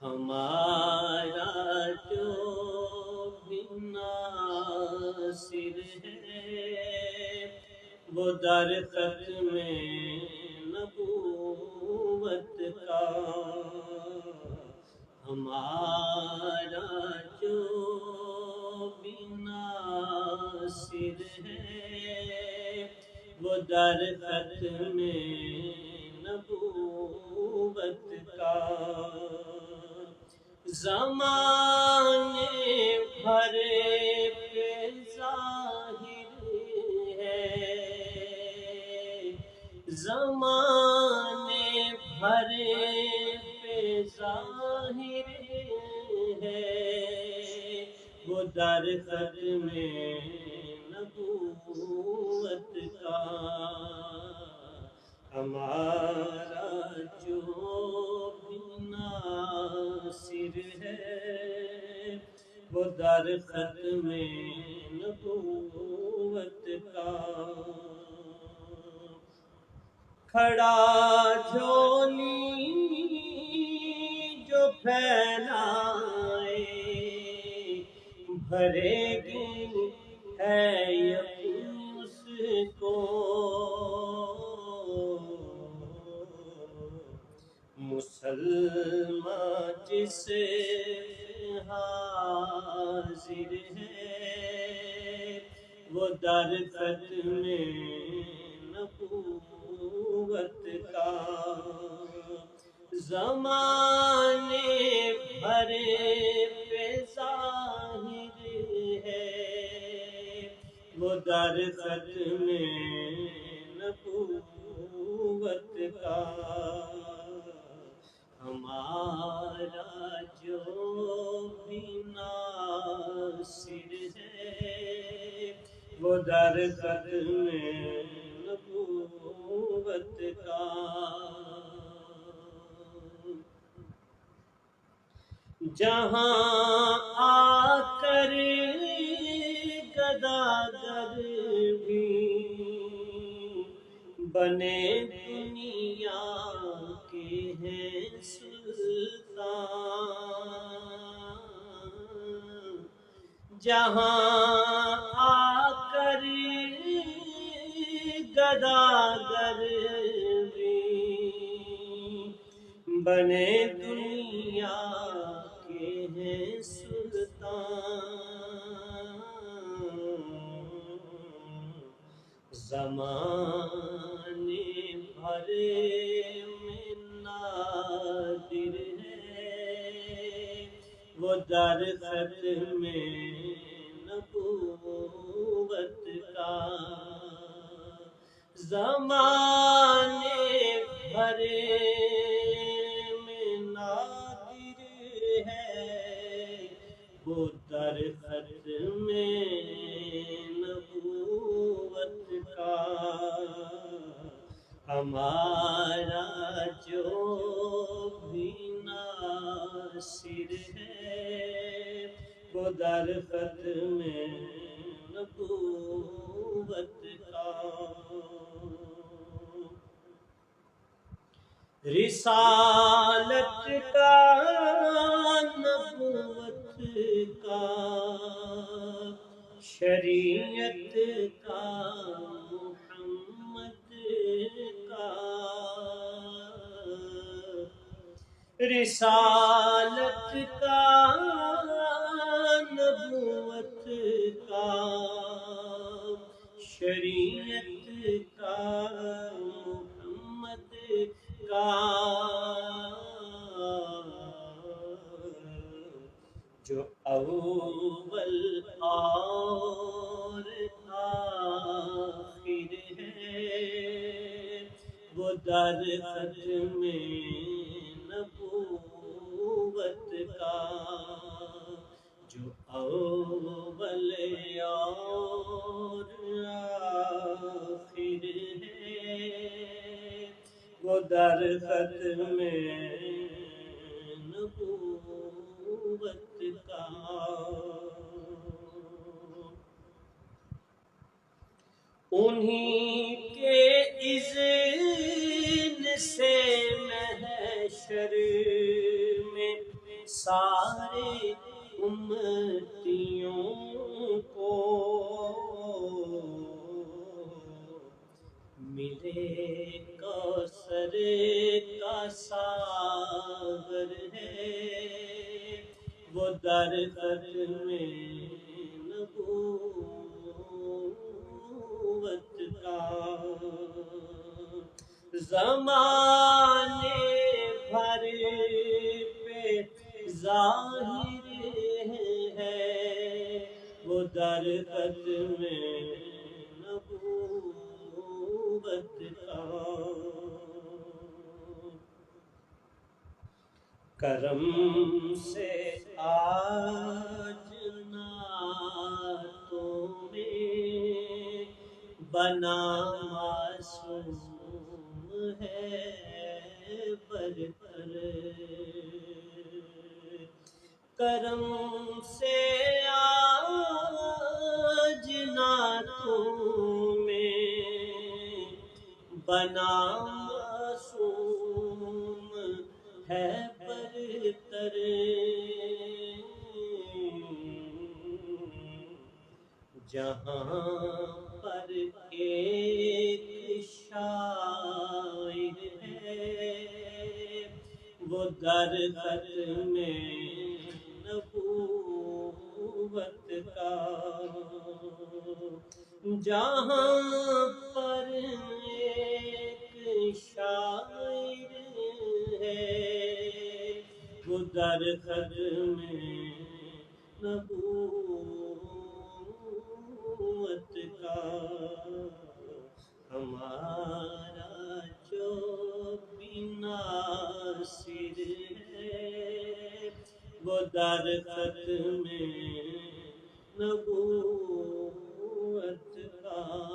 ہمارا جو بھی ناصر ہے وہ در ختم نبوت کا، ہمارا جو بھی ناصر ہے وہ در ختم نبوت کا، زمانے بھر پہ ظاہر ہے، زمانے بھر پہ ظاہر ہے وہ در ختم نبوت کا، ہمارا جو بھی ناصر ہے وہ در ختم نبوت کا، کھڑا جھولی جو پھیلائے بھرے گی ہے یقین اس کو، مسلمان جس حاضر ہے وہ در ختم نبوت کا، زمانے بھر پہ ظاہر ہے وہ در ختم نبوت کا، ہمارا جو بھی ناصر ہے وہ در ختم نبوت کا، جہاں آ کر گداگر بھی بنے دنیا کے ہیں سلطان، جہاں آ کر گداگر بھی بنے دنیا کے ہیں سلطان، زمانے بھر میں نادر ہے وہ در ختم نبوت کا، زمانے بھر میں نادر ہے وہ در ختم نبوت کا، ہمارا جو بھی ناصر ہے وہ در ختم نبوت کا، رسالت کا نبوت کا شریعت کا محمد کا، رسالت کا نبوت کا شریعت کا محمد کا، جو اول اور آخر ہے وہ در ختم نبوت کا، جو اول اور آخر ہے وہ در ختم نبوت کا، انہی کے اذن سے محشر میں سارے امتیوں کو ملے کوثر کا ساغر ہے وہ در ختم نبوت کا زمانے بھر پہ ظاہر ہے وہ در ختم نبوت کا کرم سے آج نعتوں میں بنا معصوم ہے برتر کرم سے آج نعتوں میں بنا معصوم ہے برتر جہاں پر ایک شاعر ہے وہ در ختم نبوت کا جہاں پر ایک شاعر ہے وہ در ختم نبوت کا ہمارا جو بھی ناصر ہے وہ در ختم نبوت کا